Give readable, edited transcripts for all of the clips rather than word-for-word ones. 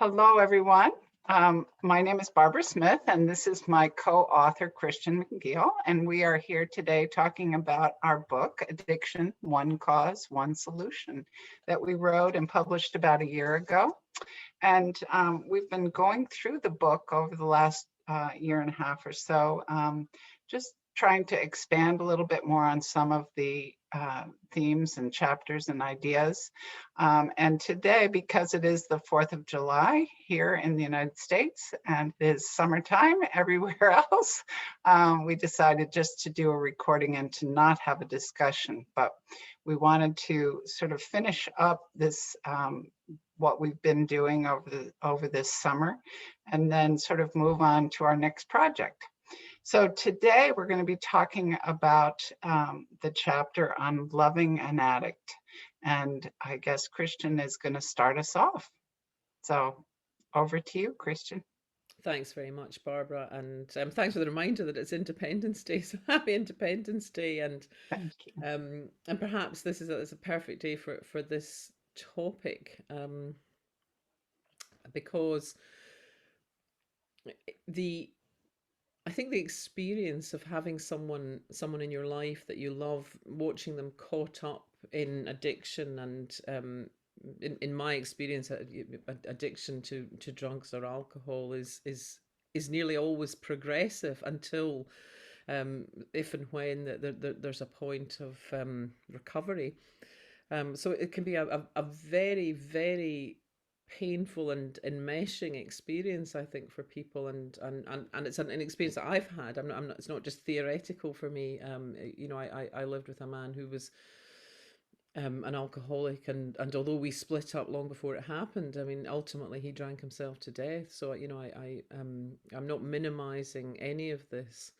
Hello, everyone. My name is Barbara Smith, and this is my co-author, Christian McNeill, and we are here today talking about our book, Addiction, One Cause, One Solution, that we wrote and published about a year ago. And we've been going through the book over the last year and a half or so, just trying to expand a little bit more on some of the themes and chapters and ideas. And today, because it is the 4th of July here in the United States and it is summertime everywhere else, we decided just to do a recording and to not have a discussion. But we wanted to sort of finish up this what we've been doing over this summer, and then sort of move on to our next project. So today we're going to be talking about the chapter on loving an addict, and I guess Christian is going to start us off. So over to you, Christian. Thanks very much, Barbara, and thanks for the reminder that it's Independence Day. So happy Independence Day, Thank you. and perhaps this is a perfect day for this topic, because the I think the experience of having someone in your life that you love, watching them caught up in addiction, and in my experience, addiction to drugs or alcohol is nearly always progressive until if and when there's a point of recovery. So it can be a very, very painful and enmeshing experience, I think, for people, and it's an experience that I've had. I'm not, it's not just theoretical for me. I lived with a man who was an alcoholic, and although we split up long before it happened, I mean, ultimately he drank himself to death. So I'm not minimizing any of this,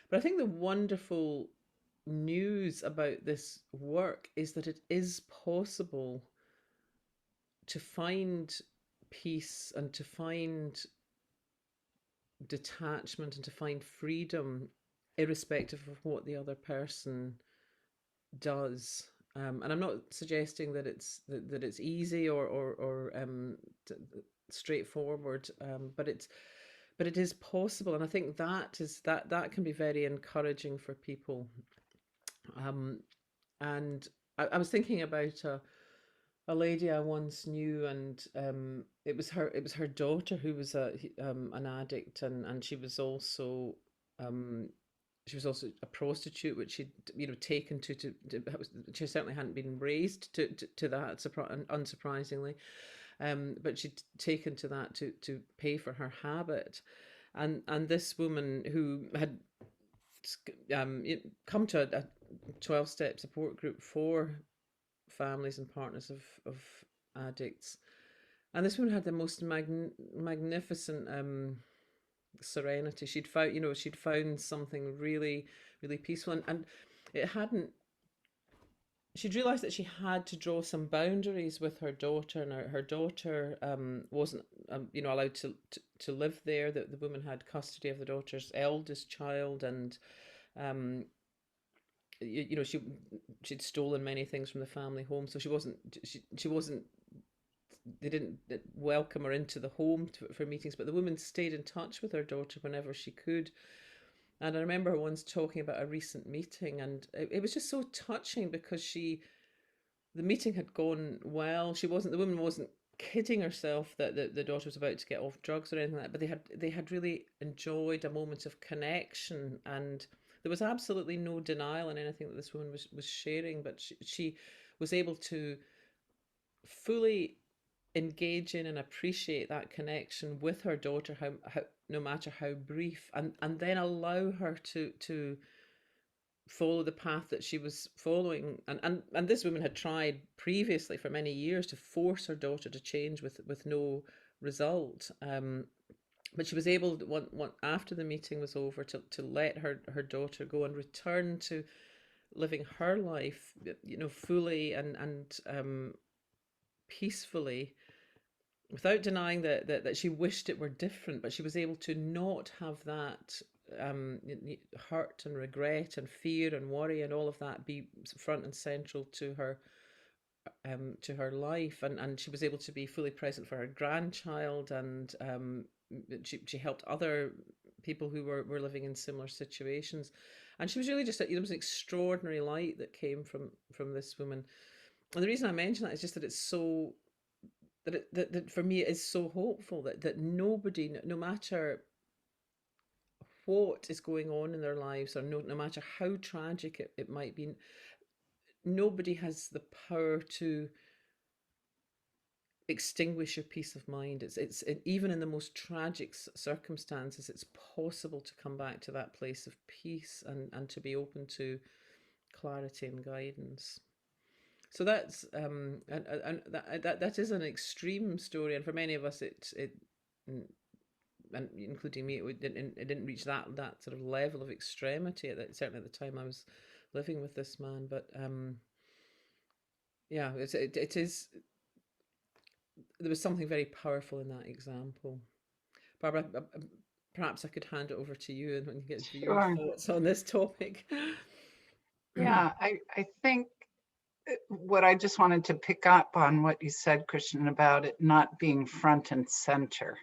but I think the wonderful news about this work is that it is possible to find peace and to find detachment and to find freedom irrespective of what the other person does. And I'm not suggesting that it's easy or straightforward, but it is possible, and I think that can be very encouraging for people. Um, and I was thinking about a lady I once knew, and it was her daughter who was an addict, and um, she was also a prostitute, which she'd taken to she certainly hadn't been raised to that, unsurprisingly, but she'd taken to that to pay for her habit, and this woman who had come to a 12-step support group for families and partners of addicts. And this woman had the most magnificent serenity. She'd found something really, really peaceful, and it hadn't. She'd realised that she had to draw some boundaries with her daughter, and her daughter wasn't, allowed to live there. That the woman had custody of the daughter's eldest child, and um, she'd stolen many things from the family home, so she wasn't they didn't welcome her into the home for meetings, but the woman stayed in touch with her daughter whenever she could. And I remember her once talking about a recent meeting, and it was just so touching because the meeting had gone well. The woman wasn't kidding herself that the daughter was about to get off drugs or anything like that, but they had really enjoyed a moment of connection, and there was absolutely no denial in anything that this woman was sharing, but she was able to fully engage in and appreciate that connection with her daughter, how no matter how brief, and then allow her to follow the path that she was following. And this woman had tried previously for many years to force her daughter to change with no result. But she was able, after the meeting was over, to let her daughter go and return to living her life, fully and peacefully, without denying that she wished it were different, but she was able to not have that hurt and regret and fear and worry and all of that be front and central to to her life, and she was able to be fully present for her grandchild, and she helped other people who were living in similar situations, and she was really just there was an extraordinary light that came from this woman. And the reason I mention that is just that it's so that for me it is so hopeful that nobody, no matter what is going on in their lives, or no matter how tragic it might be, nobody has the power to extinguish your peace of mind. Even in the most tragic circumstances, it's possible to come back to that place of peace, and to be open to clarity and guidance. So that's and that is an extreme story, and for many of us, it and including me, it didn't reach that sort of level of extremity certainly at the time I was living with this man. But yeah, it is, there was something very powerful in that example. Barbara, perhaps I could hand it over to you, and when you get your Sure. thoughts on this topic. Yeah, I think what I just wanted to pick up on what you said, Christian, about it not being front and center.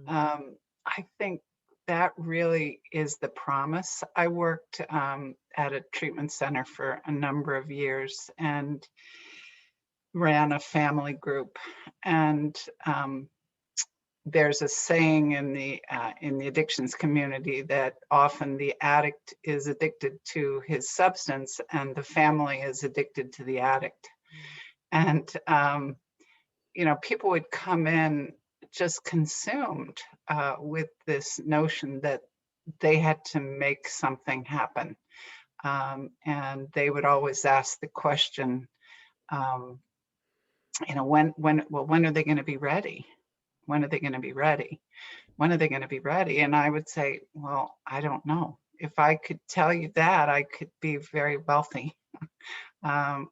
Mm, I think that really is the promise. I worked at a treatment center for a number of years and ran a family group. And there's a saying in the addictions community that often the addict is addicted to his substance and the family is addicted to the addict. And people would come in just consumed with this notion that they had to make something happen, and they would always ask the question, um, when are they going to be ready? When are they going to be ready? When are they going to be ready? And I would say, well, I don't know. If I could tell you that, I could be very wealthy.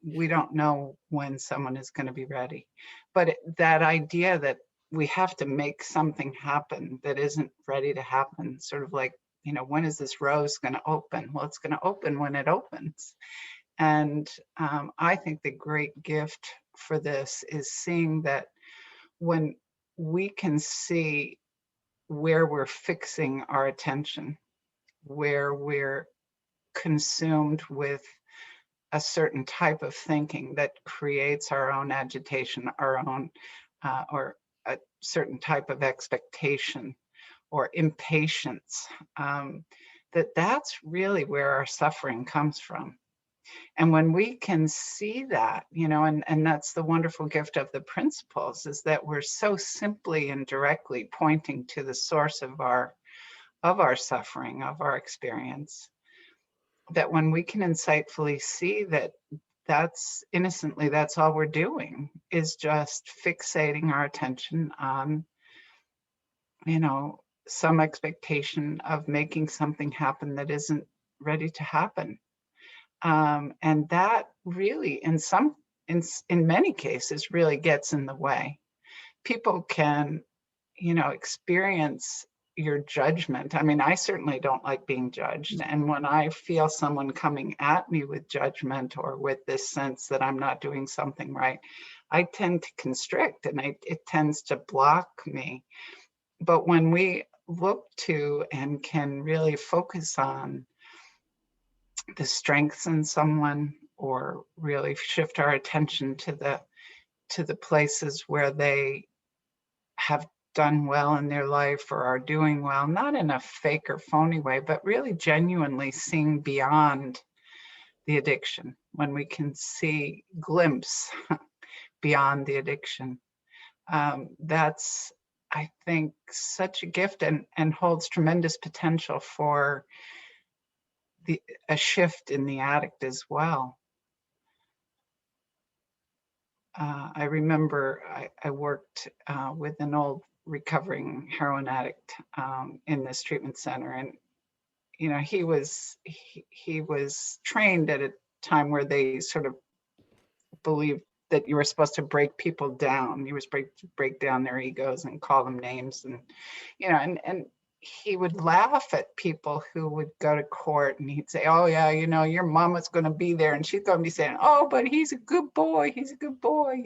We don't know when someone is going to be ready. But that idea that we have to make something happen that isn't ready to happen, sort of like, when is this rose going to open? Well, it's going to open when it opens. And I think the great gift for this is seeing that when we can see where we're fixing our attention, where we're consumed with a certain type of thinking that creates our own agitation, our own, or a certain type of expectation or impatience, that's really where our suffering comes from. And when we can see that, and that's the wonderful gift of the principles, is that we're so simply and directly pointing to the source of our suffering, of our experience, that when we can insightfully see that that's innocently, that's all we're doing, is just fixating our attention on, some expectation of making something happen that isn't ready to happen. And that really, in many cases, really gets in the way. People can, experience your judgment. I mean, I certainly don't like being judged. And when I feel someone coming at me with judgment or with this sense that I'm not doing something right, I tend to constrict, and it tends to block me. But when we look to and can really focus on the strengths in someone, or really shift our attention to the places where they have done well in their life or are doing well, not in a fake or phony way, but really genuinely seeing beyond the addiction, when we can see glimpse beyond the addiction. That's, I think, such a gift, and holds tremendous potential for a shift in the addict as well. I remember I worked with an old recovering heroin addict in this treatment center, and he was trained at a time where they sort of believed that you were supposed to break people down. You were supposed to break down their egos and call them names, and he would laugh at people who would go to court, and he'd say, oh yeah, your mama's going to be there and she's going to be saying, oh, but he's a good boy, he's a good boy.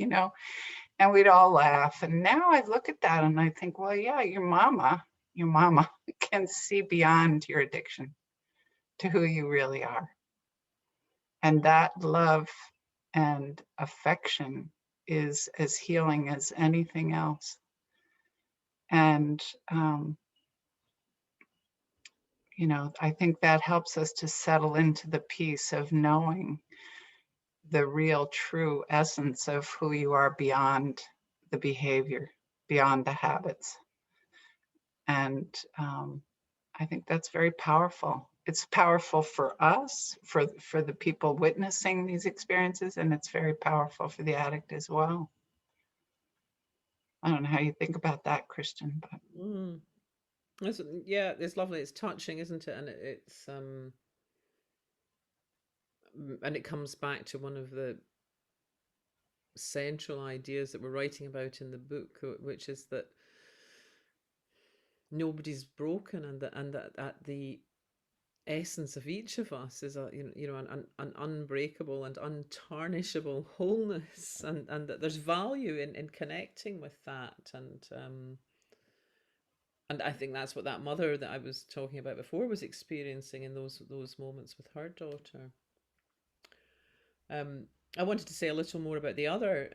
And we'd all laugh. And now I look at that and I think, well, yeah, your mama can see beyond your addiction to who you really are. And that love and affection is as healing as anything else. And I think that helps us to settle into the peace of knowing the real true essence of who you are beyond the behavior, beyond the habits. And I think that's very powerful. It's powerful for us, for the people witnessing these experiences, and it's very powerful for the addict as well. I don't know how you think about that, Christian, but Mm. Yeah, it's lovely. It's touching, isn't it? And and it comes back to one of the central ideas that we're writing about in the book, which is that nobody's broken, and that at the essence of each of us is an unbreakable and untarnishable wholeness, and that there's value in connecting with that, and I think that's what that mother that I was talking about before was experiencing in those moments with her daughter. Um, I wanted to say a little more about the other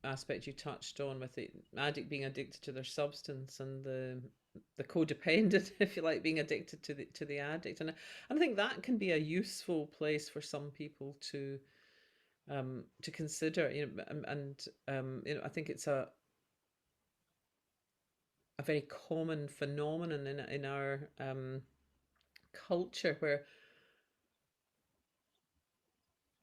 aspect you touched on, with the addict being addicted to their substance, and the codependent, if you like, being addicted to the addict, and I think that can be a useful place for some people to consider, I think it's a very common phenomenon in our culture, where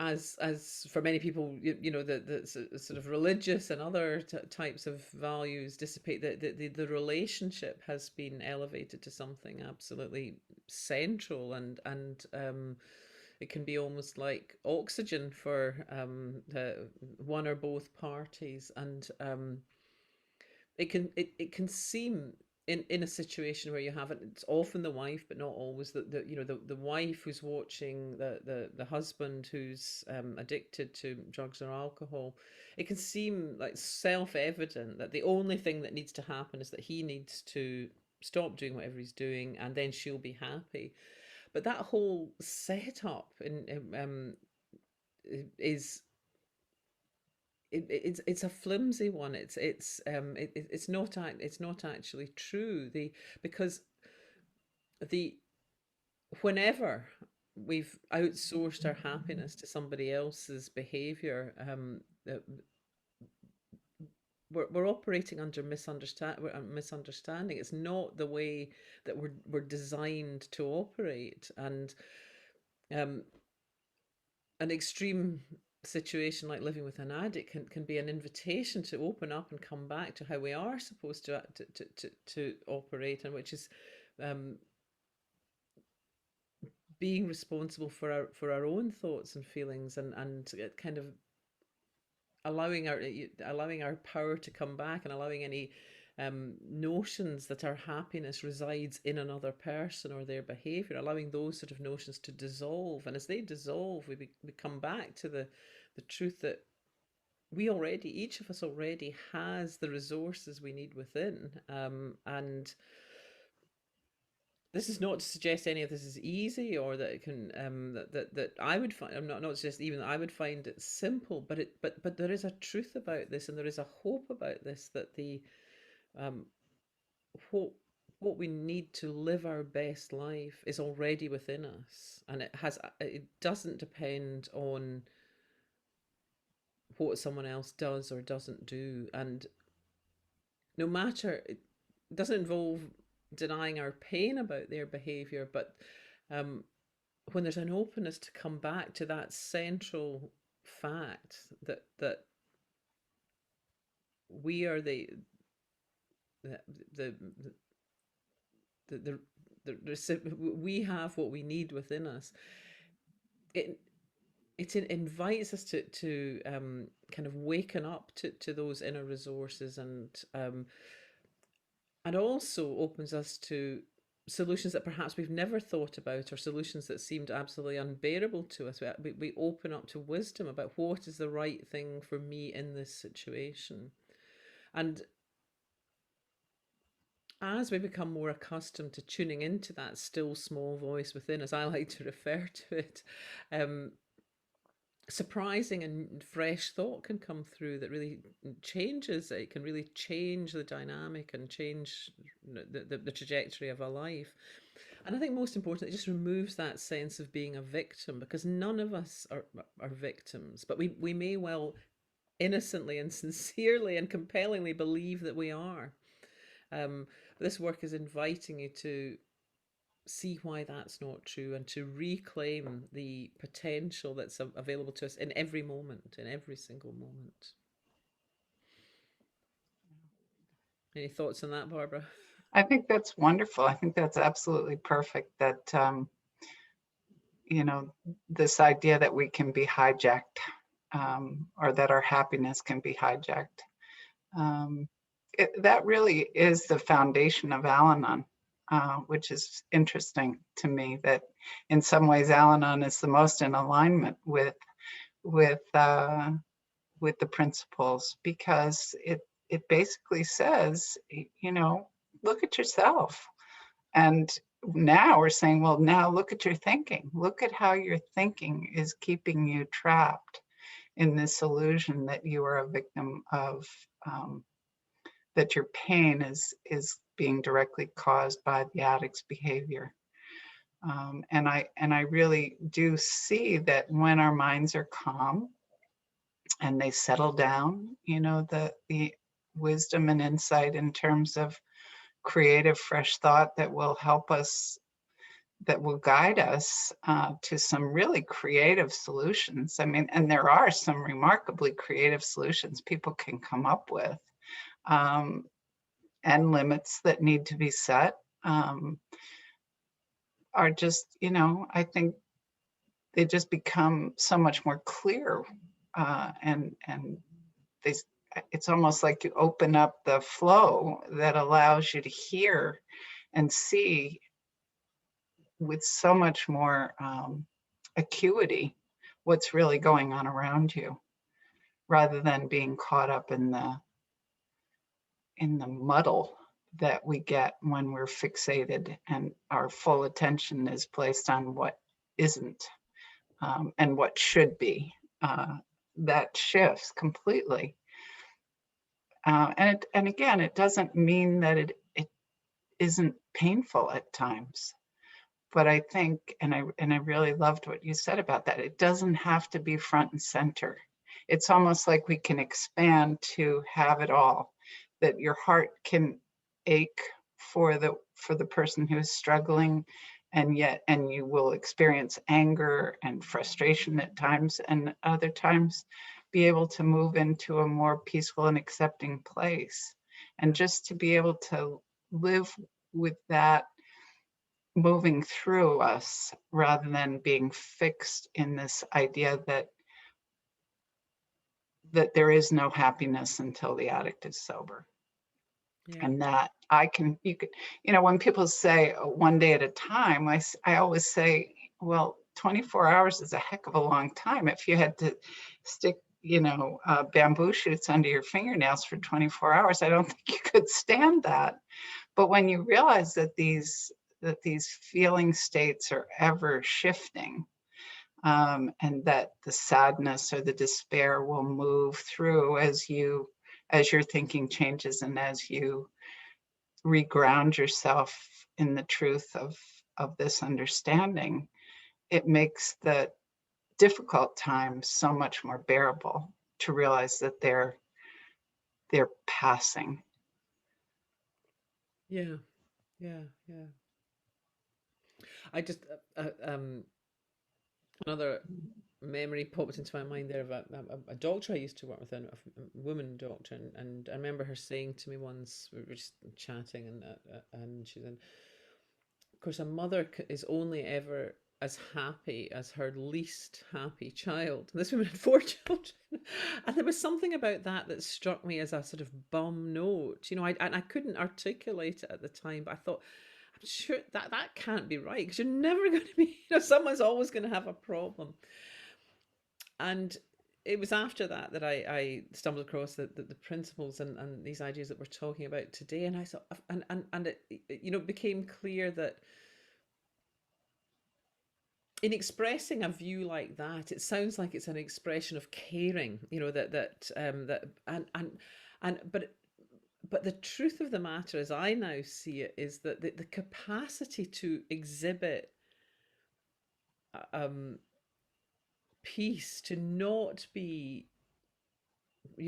as for many people, the sort of religious and other types of values dissipate, the relationship has been elevated to something absolutely central, and it can be almost like oxygen for the one or both parties, and it can seem in a situation where you have it, it's often the wife, but not always, the wife who's watching the husband who's addicted to drugs or alcohol. It can seem like self-evident that the only thing that needs to happen is that he needs to stop doing whatever he's doing, and then she'll be happy. But that whole setup is it's a flimsy one. It's not actually true. The Because the whenever we've outsourced our happiness to somebody else's behavior, we're operating under misunderstanding. It's not the way that we're designed to operate, and um, an extreme situation like living with an addict can be an invitation to open up and come back to how we are supposed to operate, and which is um, being responsible for our own thoughts and feelings, and kind of allowing our power to come back, and allowing any notions that our happiness resides in another person or their behavior, allowing those sort of notions to dissolve. And as they dissolve, we come back to the truth that each of us already has the resources we need within. And this is not to suggest any of this is easy, or that it can that I would find. I'm not just even that I would find it simple, but there is a truth about this, and there is a hope about this, that the um, what what we need to live our best life is already within us, and it doesn't depend on what someone else does or doesn't do. And no matter, it doesn't involve denying our pain about their behavior, but um, when there's an openness to come back to that central fact that we are the the the, we have what we need within us. It it invites us to kind of waken up to those inner resources, and and also opens us to solutions that perhaps we've never thought about, or solutions that seemed absolutely unbearable to us. We open up to wisdom about what is the right thing for me in this situation. And as we become more accustomed to tuning into that still small voice within, as I like to refer to it, um, surprising and fresh thought can come through that really changes it, can really change the dynamic and change the trajectory of a life. And I think most importantly, it just removes that sense of being a victim, because none of us are victims, but we may well innocently and sincerely and compellingly believe that we are. This work is inviting you to see why that's not true, and to reclaim the potential that's available to us in every moment, in every single moment. Any thoughts on that, Barbara? I think that's wonderful. I think that's absolutely perfect, that, you know, this idea that we can be hijacked, or that our happiness can be hijacked. Um, that really is the foundation of Al-Anon, which is interesting to me, that in some ways Al-Anon is the most in alignment with uh, with the principles, because it basically says, you know, look at yourself. And now we're saying, well, now look at your thinking. Look at how your thinking is keeping you trapped in this illusion that you are a victim of, that your pain is being directly caused by the addict's behavior. And I really do see that when our minds are calm and they settle down, you know, the wisdom and insight in terms of creative, fresh thought that will help us, that will guide us to some really creative solutions. I mean, and there are some remarkably creative solutions people can come up with, um, and limits that need to be set, um, are just, you know, I think they just become so much more clear, and they, it's almost like you open up the flow that allows you to hear and see with so much more acuity what's really going on around you, rather than being caught up in the muddle that we get when we're fixated and our full attention is placed on what isn't, and what should be. That shifts completely. And again, it doesn't mean that it isn't painful at times. But I think, and I really loved what you said about that, it doesn't have to be front and center. It's almost like we can expand to have it all, that your heart can ache for the person who is struggling, and you will experience anger and frustration at times, and other times be able to move into a more peaceful and accepting place. And just to be able to live with that moving through us, rather than being fixed in this idea that there is no happiness until the addict is sober. Yeah. And that you could, you know, when people say, "Oh, one day at a time," I always say, well, 24 hours is a heck of a long time. If you had to stick, you know, bamboo shoots under your fingernails for 24 hours, I don't think you could stand that. But when you realize that these feeling states are ever shifting, and that the sadness or the despair will move through as your thinking changes, and as you reground yourself in the truth of this understanding, it makes the difficult times so much more bearable, to realize that they're passing. Yeah. Yeah. Yeah. I just another memory popped into my mind there of a doctor I used to work with, a woman doctor, and I remember her saying to me once, we were just chatting, and she said, of course, a mother is only ever as happy as her least happy child. This woman had four children. And there was something about that that struck me as a sort of bum note. And I couldn't articulate it at the time, but I thought, I'm sure that can't be right, because you're never going to be, someone's always going to have a problem. And it was after that that I stumbled across the principles and these ideas that we're talking about today. And I thought, and it became clear that in expressing a view like that, it sounds like it's an expression of caring, that and but the truth of the matter, as I now see it, is that the capacity to exhibit um, peace, to not be,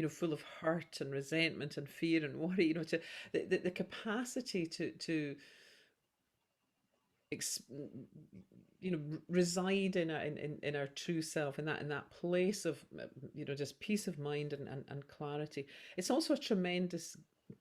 full of hurt and resentment and fear and worry, to the capacity to ex, reside in our true self, in that place of, just peace of mind and clarity. It's also a tremendous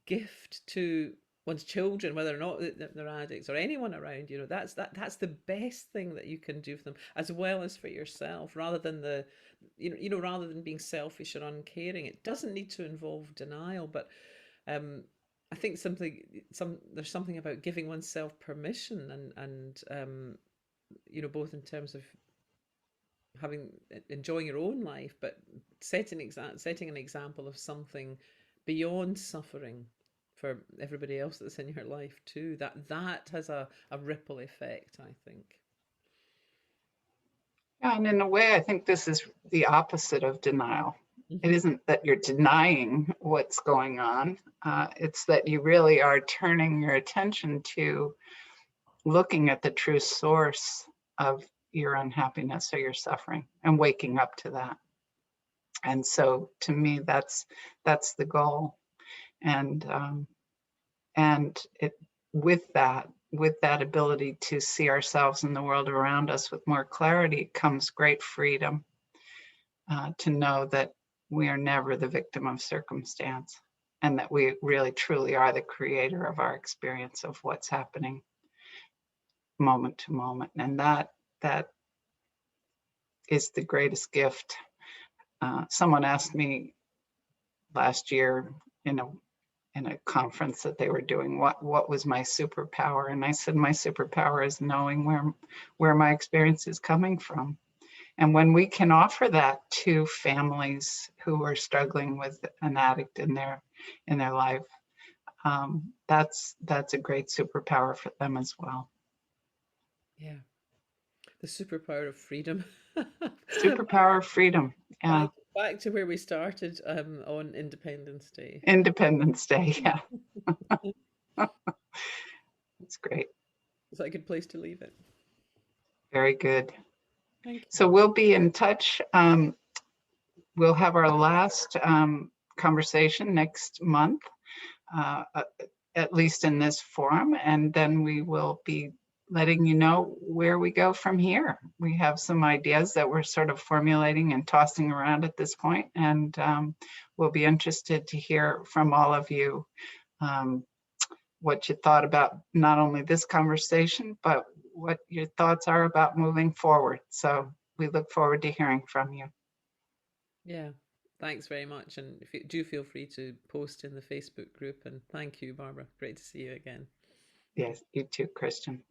gift to one's children, whether or not they're addicts, or anyone around. That's the best thing that you can do for them, as well as for yourself, rather than rather than being selfish or uncaring. It doesn't need to involve denial, but um I think there's something about giving oneself permission, and both in terms of enjoying your own life, but setting an example of something beyond suffering for everybody else that's in your life too. That has a ripple effect, I think. Yeah, and in a way, I think this is the opposite of denial. It Mm-hmm. isn't that you're denying what's going on. It's that you really are turning your attention to looking at the true source of your unhappiness or your suffering and waking up to that. And so, to me, that's the goal. And it with that ability to see ourselves and the world around us with more clarity comes great freedom, to know that we are never the victim of circumstance, and that we really truly are the creator of our experience of what's happening moment to moment. And that is the greatest gift. Someone asked me last year in a conference that they were doing, what was my superpower, and I said my superpower is knowing where my experience is coming from. And when we can offer that to families who are struggling with an addict in their life, that's a great superpower for them as well. Yeah, the superpower of freedom. Superpower of freedom. Yeah. Back to where we started, on Independence Day. Independence Day. Yeah. That's great. Is that a good place to leave it? Very good. Thank So you. we'll be in touch. We'll have our last conversation next month, uh, at least in this forum, and then we will be letting you know where we go from here. We have some ideas that we're sort of formulating and tossing around at this point, and we'll be interested to hear from all of you, what you thought about not only this conversation, but what your thoughts are about moving forward. So we look forward to hearing from you. Yeah, thanks very much. And if you do, feel free to post in the Facebook group. And thank you, Barbara. Great to see you again. Yes, you too, Christian.